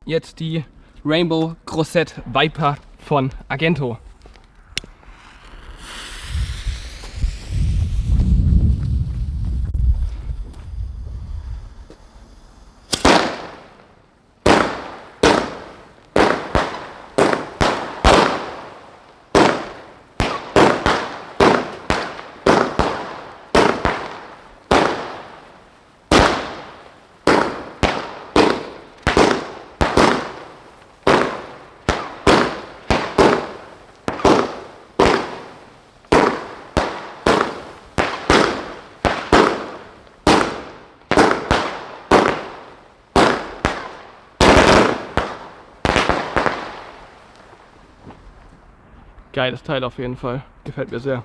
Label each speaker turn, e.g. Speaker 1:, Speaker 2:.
Speaker 1: Jetzt die Rainbow Crossette Viper von Argento. Geiles Teil auf jeden Fall. Gefällt mir sehr.